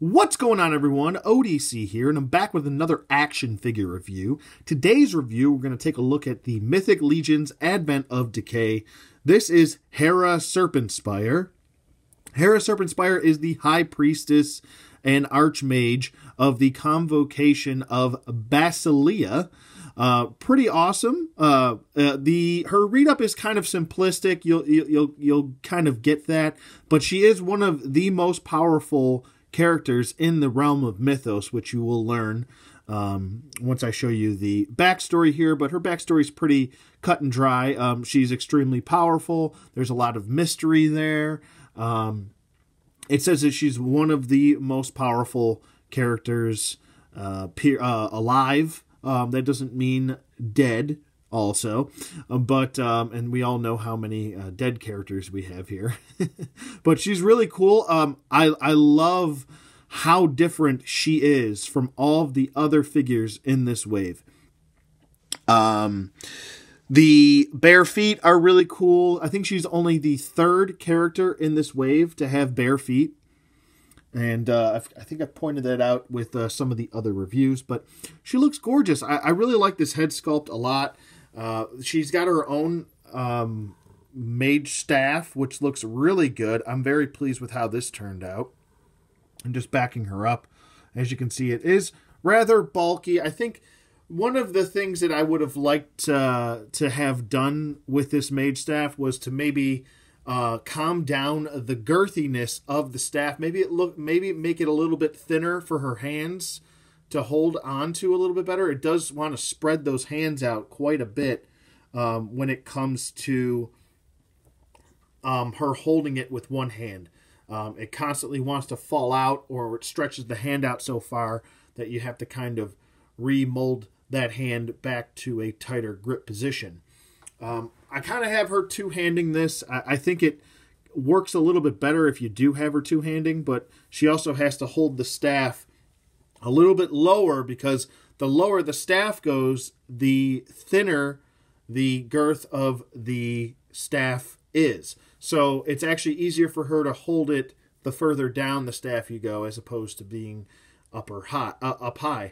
What's going on, everyone? ODC here, and I'm back with another action figure review. Today's review, we're going to take a look at the Mythic Legion's Advent of Decay. This is Herra Serpenspire. Herra Serpenspire is the High Priestess and Archmage of the Convocation of Basilia. Pretty awesome. Her read-up is kind of simplistic. You'll kind of get that, but she is one of the most powerful characters in the realm of mythos, which you will learn once I show you the backstory here. But her backstory is pretty cut and dry. She's extremely powerful. There's a lot of mystery there. It says that she's one of the most powerful characters alive. That doesn't mean dead also, and we all know how many dead characters we have here. But she's really cool. I love how different she is from all of the other figures in this wave. The bare feet are really cool. I think she's only the third character in this wave to have bare feet. And I think I pointed that out with some of the other reviews, but she looks gorgeous. I really like this head sculpt a lot. She's got her own mage staff, which looks really good. I'm very pleased with how this turned out. And just backing her up, as you can see, it is rather bulky. I think one of the things that I would have liked to have done with this mage staff was to maybe calm down the girthiness of the staff. Maybe make it a little bit thinner for her hands to hold on to a little bit better. It does want to spread those hands out quite a bit when it comes to her holding it with one hand. It constantly wants to fall out, or it stretches the hand out so far that you have to kind of remold that hand back to a tighter grip position. I kind of have her two-handing this. I think it works a little bit better if you do have her two-handing, but she also has to hold the staff a little bit lower, because the lower the staff goes, the thinner the girth of the staff is. So it's actually easier for her to hold it the further down the staff you go, as opposed to being up high.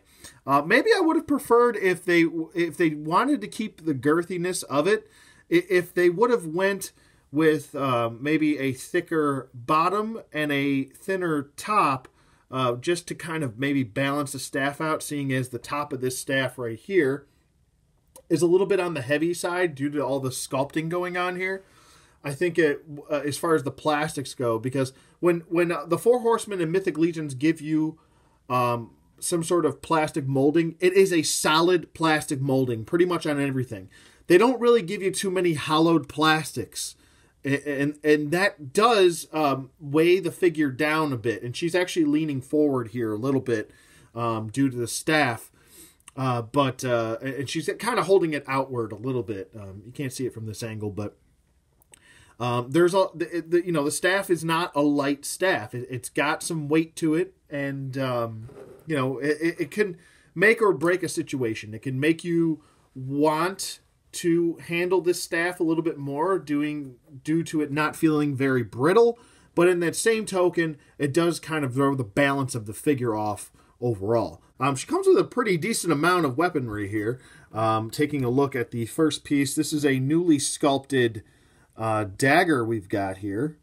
Maybe I would have preferred if they wanted to keep the girthiness of it, if they would have went with maybe a thicker bottom and a thinner top, just to kind of maybe balance the staff out, seeing as the top of this staff right here is a little bit on the heavy side due to all the sculpting going on here. I think as far as the plastics go, because when the Four Horsemen and Mythic Legions give you some sort of plastic molding, it is a solid plastic molding pretty much on everything. They don't really give you too many hollowed plastics, and that does weigh the figure down a bit. And she's actually leaning forward here a little bit due to the staff, and she's kind of holding it outward a little bit. You can't see it from this angle, but the staff is not a light staff. It's got some weight to it, and it can make or break a situation. It can make you want to handle this staff a little bit more, due to it not feeling very brittle. But in that same token, it does kind of throw the balance of the figure off overall. She comes with a pretty decent amount of weaponry here. Taking a look at the first piece, this is a newly sculpted dagger we've got here.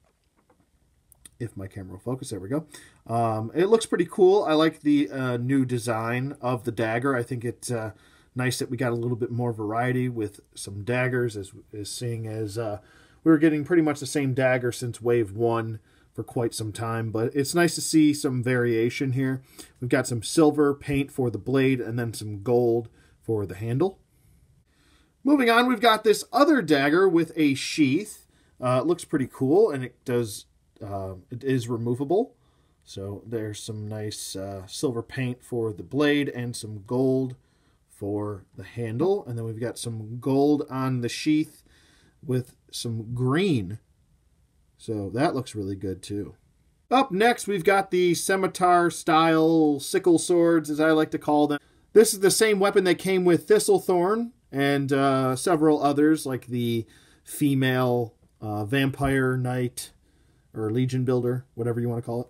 If my camera will focus, there we go. It looks pretty cool. I like the new design of the dagger. I think it's nice that we got a little bit more variety with some daggers, seeing as we were getting pretty much the same dagger since Wave 1 for quite some time. But it's nice to see some variation here. We've got some silver paint for the blade and then some gold for the handle. Moving on, we've got this other dagger with a sheath. It looks pretty cool, and it is removable. So there's some nice silver paint for the blade and some gold for the handle. And then we've got some gold on the sheath with some green. So that looks really good too. Up next, we've got the scimitar-style sickle swords, as I like to call them. This is the same weapon that came with Thistlethorn and several others, like the female vampire knight or legion builder, whatever you want to call it.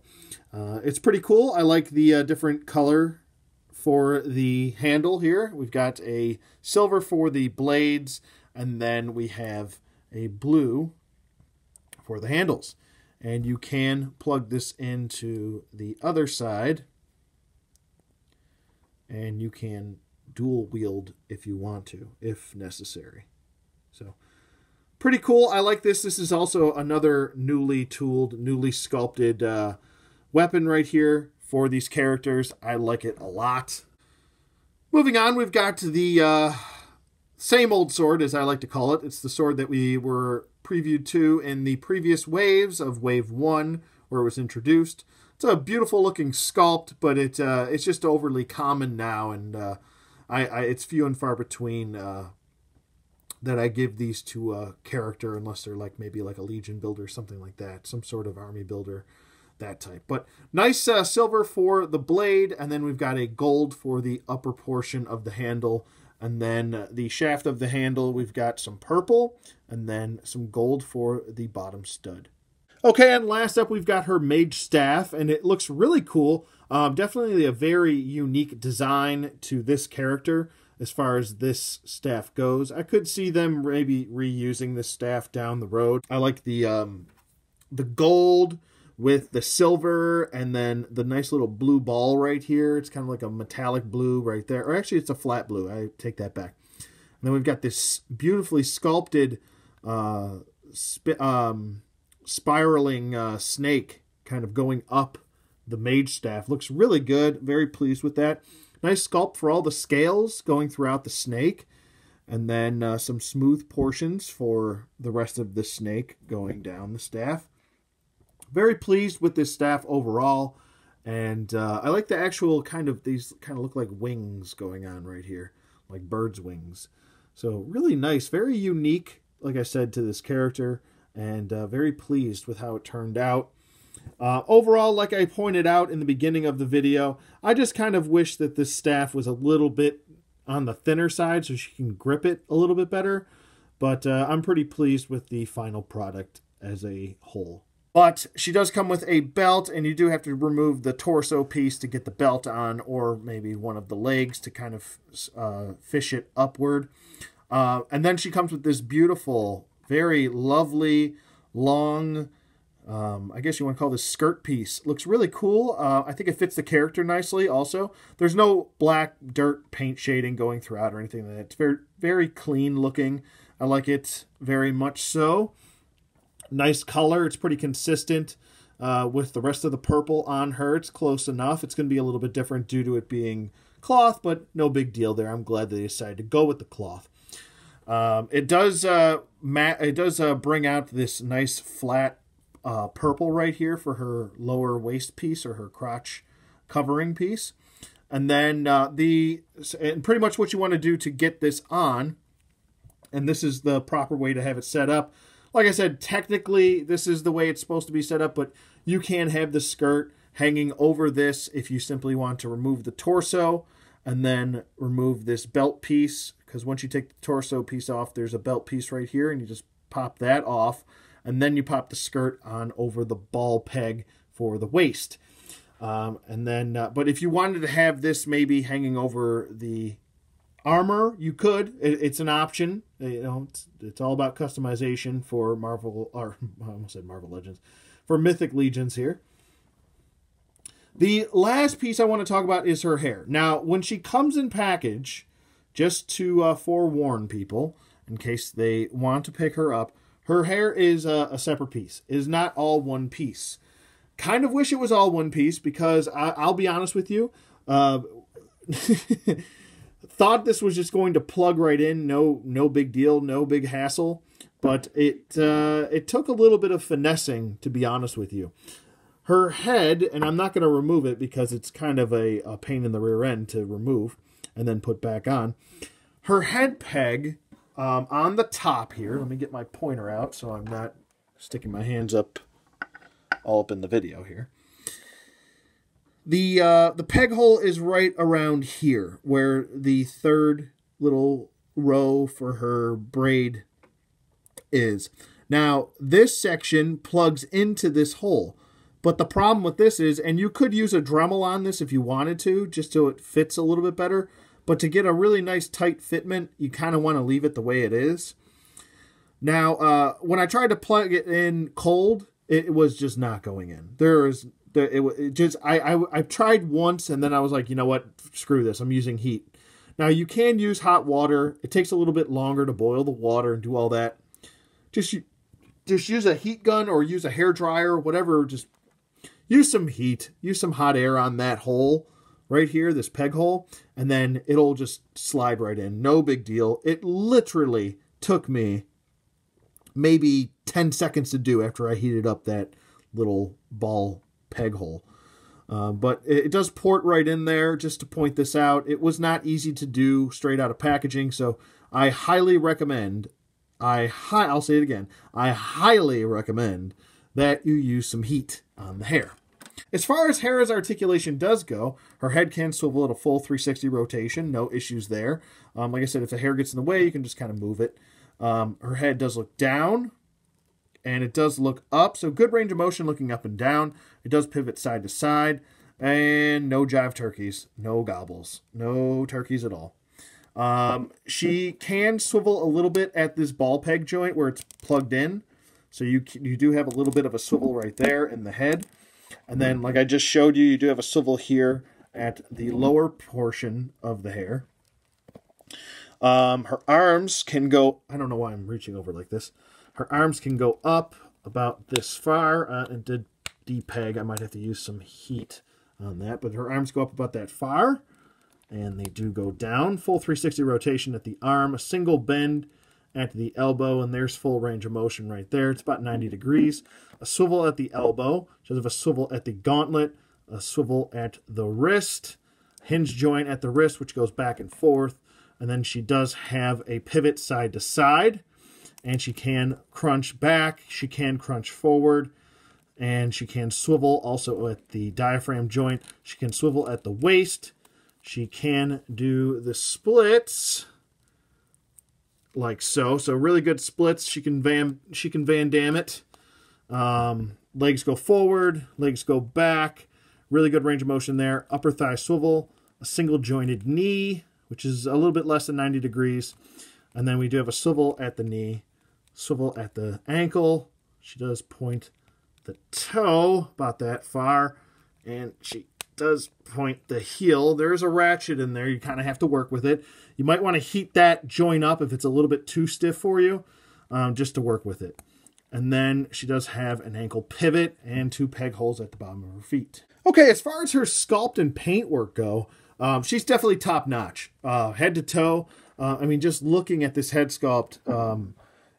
It's pretty cool. I like the different color for the handle here. We've got a silver for the blades, and then we have a blue for the handles. And you can plug this into the other side, and you can dual wield if you want to, if necessary. So pretty cool. I like this. This is also another newly tooled, newly sculpted weapon right here for these characters. I like it a lot. Moving on, we've got the same old sword, as I like to call it. It's the sword that we were previewed to in the previous waves of Wave 1, where it was introduced. It's a beautiful looking sculpt, but it's just overly common now, and it's few and far between that I give these to a character, unless they're like maybe like a Legion builder or something like that, some sort of army builder, that type. But nice silver for the blade, and then we've got a gold for the upper portion of the handle, and then the shaft of the handle, we've got some purple, and then some gold for the bottom stud. Okay, and last up, we've got her Mage staff, and it looks really cool. Definitely a very unique design to this character as far as this staff goes. I could see them maybe reusing this staff down the road. I like the gold with the silver, and then the nice little blue ball right here. It's kind of like a metallic blue right there. Or actually, it's a flat blue. I take that back. And then we've got this beautifully sculpted spiraling snake kind of going up the Mage staff. Looks really good. Very pleased with that. Nice sculpt for all the scales going throughout the snake. And then some smooth portions for the rest of the snake going down the staff. Very pleased with this staff overall. And I like the actual these kind of look like wings going on right here. Like bird's wings. So really nice. Very unique, like I said, to this character. And very pleased with how it turned out. Overall, like I pointed out in the beginning of the video, I just kind of wish that this staff was a little bit on the thinner side so she can grip it a little bit better. But I'm pretty pleased with the final product as a whole. But she does come with a belt, and you do have to remove the torso piece to get the belt on, or maybe one of the legs to kind of fish it upward. And then she comes with this beautiful, very lovely, long, I guess you want to call this skirt piece. Looks really cool. I think it fits the character nicely also. There's no black dirt paint shading going throughout or anything like that. It's very, very clean looking. I like it very much so. Nice color. It's pretty consistent with the rest of the purple on her. It's close enough. It's going to be a little bit different due to it being cloth, but no big deal there. I'm glad they decided to go with the cloth. It does bring out this nice flat purple right here for her lower waist piece or her crotch covering piece. And then and pretty much what you want to do to get this on, and this is the proper way to have it set up. Like I said, technically this is the way it's supposed to be set up, but you can have the skirt hanging over this if you simply want to remove the torso and then remove this belt piece, because once you take the torso piece off, there's a belt piece right here, and you just pop that off, and then you pop the skirt on over the ball peg for the waist. And then, but if you wanted to have this maybe hanging over the armor, you could. It's an option. You know, it's all about customization for Marvel, or I almost said Marvel Legends, for Mythic Legions here. The last piece I want to talk about is her hair. Now, when she comes in package, just to forewarn people, in case they want to pick her up, her hair is a separate piece. It is not all one piece. Kind of wish it was all one piece, because I'll be honest with you, thought this was just going to plug right in, no big deal, no big hassle, but it took a little bit of finessing, to be honest with you. Her head, and I'm not going to remove it because it's kind of a pain in the rear end to remove and then put back on. Her head peg on the top here, let me get my pointer out so I'm not sticking my hands up all up in the video here. The peg hole is right around here, where the third little row for her braid is. Now, this section plugs into this hole. But the problem with this is, and you could use a Dremel on this if you wanted to, just so it fits a little bit better. But to get a really nice tight fitment, you kind of want to leave it the way it is. Now, when I tried to plug it in cold, it was just not going in. I tried once, and then I was like, you know what? Screw this. I'm using heat. Now, you can use hot water. It takes a little bit longer to boil the water and do all that. Just use a heat gun or use a hair dryer, whatever. Just use some heat. Use some hot air on that hole right here, this peg hole, and then it'll just slide right in. No big deal. It literally took me maybe 10 seconds to do after I heated up that little ball peg hole. But it does port right in there. Just to point this out, it was not easy to do straight out of packaging, so I highly recommend, I'll say it again, I highly recommend that you use some heat on the hair. As far as Herra's articulation does go, her head can swivel at a full 360 rotation, no issues there. Like I said, if the hair gets in the way, you can just kind of move it. Her head does look down, and it does look up, so good range of motion looking up and down. It does pivot side to side, and no jive turkeys, no gobbles, no turkeys at all. She can swivel a little bit at this ball peg joint where it's plugged in, so you do have a little bit of a swivel right there in the head. And then, like I just showed you, you do have a swivel here at the lower portion of the hair. Her arms can go, I don't know why I'm reaching over like this. Her arms can go up about this far, and to depeg, I might have to use some heat on that, but her arms go up about that far, and they do go down. Full 360 rotation at the arm, a single bend at the elbow, and there's full range of motion right there. It's about 90 degrees. A swivel at the elbow. She does have a swivel at the gauntlet, a swivel at the wrist, hinge joint at the wrist, which goes back and forth, and then she does have a pivot side to side, and she can crunch back, she can crunch forward, and she can swivel also at the diaphragm joint. She can swivel at the waist. She can do the splits like so. So really good splits. She can Van Damme it. Legs go forward, legs go back. Really good range of motion there. Upper thigh swivel, a single jointed knee, which is a little bit less than 90 degrees. And then we do have a swivel at the knee, swivel at the ankle. She does point the toe about that far, and she does point the heel. There's a ratchet in there. You kind of have to work with it. You might want to heat that joint up if it's a little bit too stiff for you, just to work with it. And then she does have an ankle pivot and 2 peg holes at the bottom of her feet. Okay, as far as her sculpt and paint work go, she's definitely top notch. Head to toe. I mean, just looking at this head sculpt,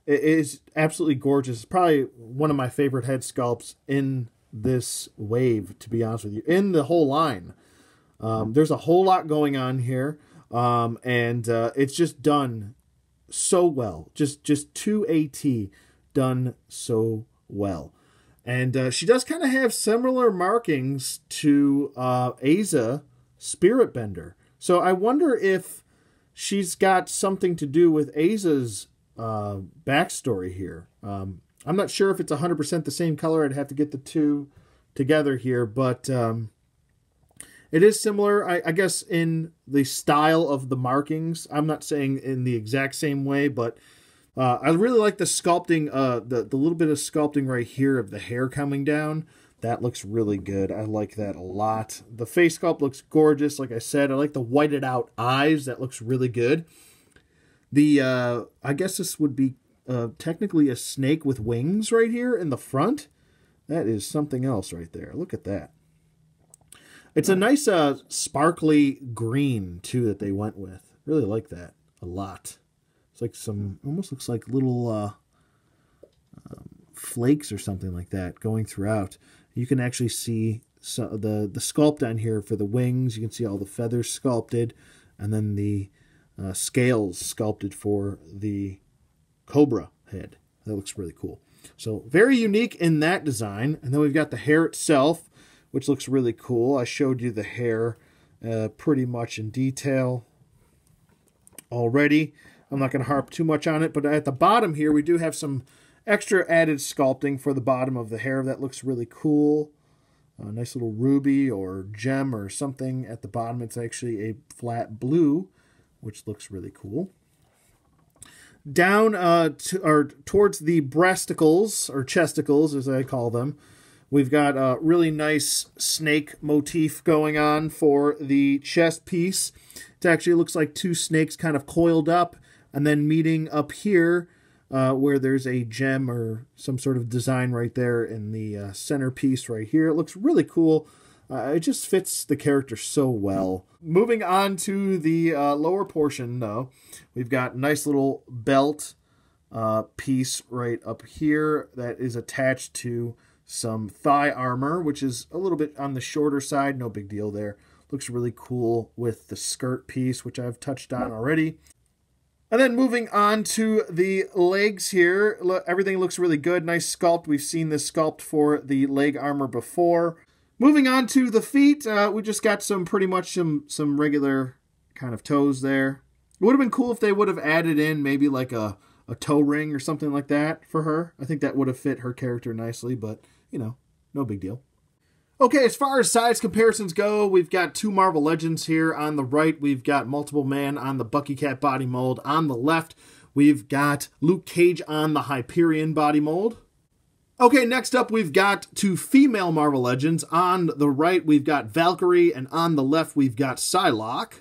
it is absolutely gorgeous. It's probably one of my favorite head sculpts in this wave, to be honest with you, in the whole line. There's a whole lot going on here, and it's just done so well. Just to a T, done so well. And she does kind of have similar markings to Aza Spirit Bender. So I wonder if she's got something to do with Aza's backstory here. I'm not sure if it's 100% the same color. I'd have to get the two together here, but it is similar, I guess, in the style of the markings. I'm not saying in the exact same way, but I really like the sculpting, the little bit of sculpting right here of the hair coming down. That looks really good. I like that a lot. The face sculpt looks gorgeous. Like I said, I like the whited out eyes. That looks really good. The I guess this would be technically a snake with wings right here in the front. That is something else right there. Look at that. It's a nice sparkly green too that they went with. Really like that a lot. It's like some, almost looks like little flakes or something like that going throughout. You can actually see the sculpt on here for the wings. You can see all the feathers sculpted, and then the scales sculpted for the cobra head. That looks really cool. So very unique in that design. And then we've got the hair itself, which looks really cool. I showed you the hair pretty much in detail already. I'm not going to harp too much on it, but at the bottom here, we do have some extra added sculpting for the bottom of the hair. That looks really cool. A nice little ruby or gem or something at the bottom. It's actually a flat blue, which looks really cool. Down towards the breasticles, or chesticles as I call them, we've got a really nice snake motif going on for the chest piece. It actually looks like two snakes kind of coiled up and then meeting up here where there's a gem or some sort of design right there in the centerpiece right here. It looks really cool. It just fits the character so well. Moving on to the lower portion, though, we've got a nice little belt piece right up here that is attached to some thigh armor, which is a little bit on the shorter side. No big deal there. Looks really cool with the skirt piece, which I've touched on already. And then moving on to the legs here, everything looks really good. Nice sculpt. We've seen this sculpt for the leg armor before. Moving on to the feet, we just got pretty much some regular kind of toes there. It would have been cool if they would have added in maybe like a toe ring or something like that for her. I think that would have fit her character nicely, but, you know, no big deal. Okay, as far as size comparisons go, we've got two Marvel Legends here. On the right, we've got Multiple Man on the Bucky Cat body mold. On the left, we've got Luke Cage on the Hyperion body mold. Okay, next up, we've got two female Marvel Legends. On the right, we've got Valkyrie, and on the left, we've got Psylocke.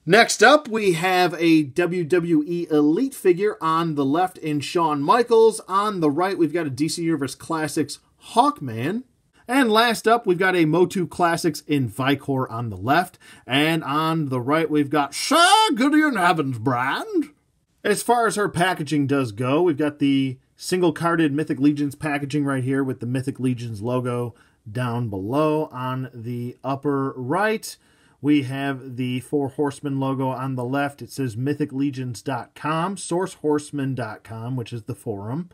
Next up, we have a WWE Elite figure on the left in Shawn Michaels. On the right, we've got a DC Universe Classics Hawkman. And last up, we've got a Motu Classics in Vicor on the left. And on the right, we've got Sir Gideon Evans brand. As far as her packaging does go, we've got the single-carded Mythic Legions packaging right here with the Mythic Legions logo down below. On the upper right, we have the Four Horsemen logo on the left. It says mythiclegions.com, sourcehorseman.com, which is the forum,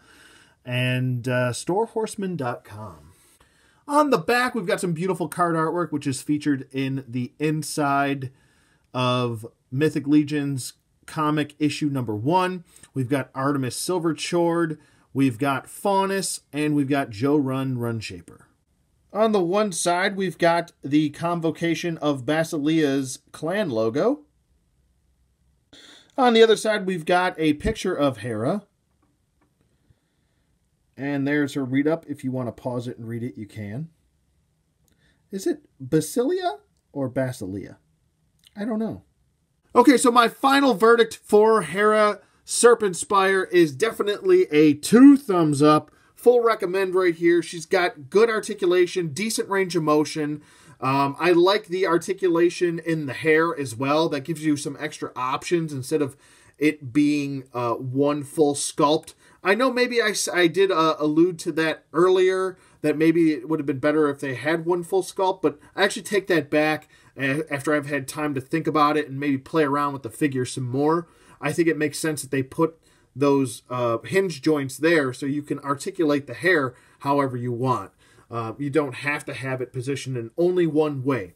and storehorseman.com. On the back, we've got some beautiful card artwork, which is featured in the inside of Mythic Legions comic issue number 1. We've got Artemis Silverchord, we've got Faunus, and we've got Joe Run Runshaper. On the one side, we've got the Convocation of Basilea's clan logo. On the other side, we've got a picture of Hera. And there's her read-up. If you want to pause it and read it, you can. Is it Basilia or Basilea? I don't know. Okay, so my final verdict for Herra Serpenspire is definitely a 2 thumbs up. Full recommend right here. She's got good articulation, decent range of motion. I like the articulation in the hair as well. That gives you some extra options instead of it being one full sculpt. I know maybe I did allude to that earlier, that maybe it would have been better if they had one full sculpt, but I actually take that back after I've had time to think about it and maybe play around with the figure some more. I think it makes sense that they put those hinge joints there so you can articulate the hair however you want. You don't have to have it positioned in only one way.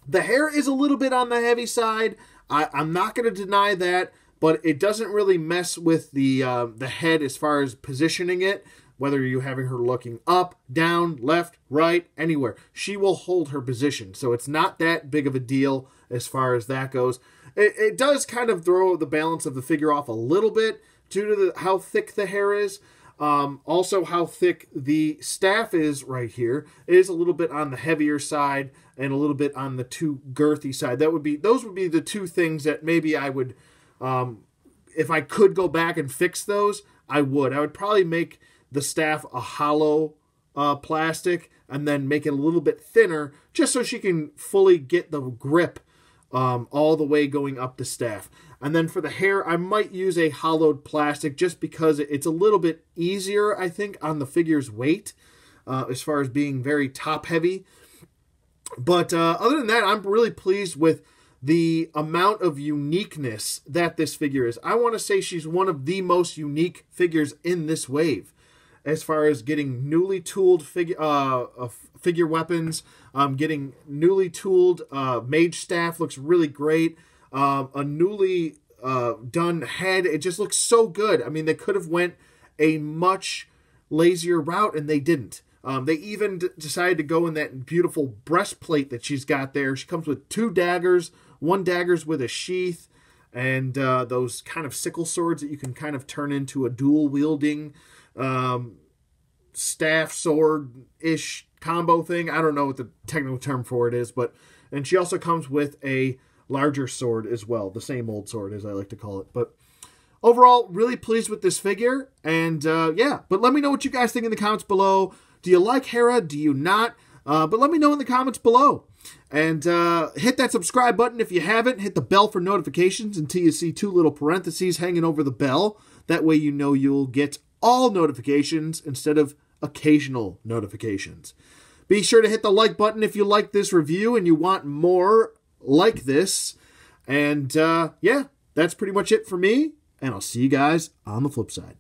The hair is a little bit on the heavy side. I'm not going to deny that, but it doesn't really mess with the head as far as positioning it, whether you're having her looking up, down, left, right, anywhere. She will hold her position, so it's not that big of a deal as far as that goes. It does kind of throw the balance of the figure off a little bit due to how thick the hair is. Also, how thick the staff is right here. It is a little bit on the heavier side and a little bit on the too girthy side. Those would be the two things that maybe I would, if I could go back and fix those, I would. I would probably make the staff a hollow plastic and then make it a little bit thinner just so she can fully get the grip all the way going up the staff. And then for the hair, I might use a hollowed plastic just because it's a little bit easier, I think, on the figure's weight as far as being very top heavy. But other than that, I'm really pleased with the amount of uniqueness that this figure is. I want to say she's one of the most unique figures in this wave as far as getting newly tooled figure weapons, getting newly tooled mage staff looks really great. A newly done head, it just looks so good. I mean, they could have went a much lazier route, and they didn't. They even decided to go in that beautiful breastplate that she's got there. She comes with 2 daggers, 1 dagger's with a sheath, and those kind of sickle swords that you can kind of turn into a dual-wielding staff sword-ish combo thing. I don't know what the technical term for it is, and she also comes with a larger sword as well, the same old sword as I like to call it. But overall, really pleased with this figure, and yeah, but let me know what you guys think in the comments below. Do you like Herra? Do you not? But let me know in the comments below. And hit that subscribe button if you haven't. Hit the bell for notifications until you see 2 little parentheses hanging over the bell. That way you know you'll get all notifications instead of occasional notifications. Be sure to hit the like button if you like this review and you want more like this. And yeah, that's pretty much it for me. And I'll see you guys on the flip side.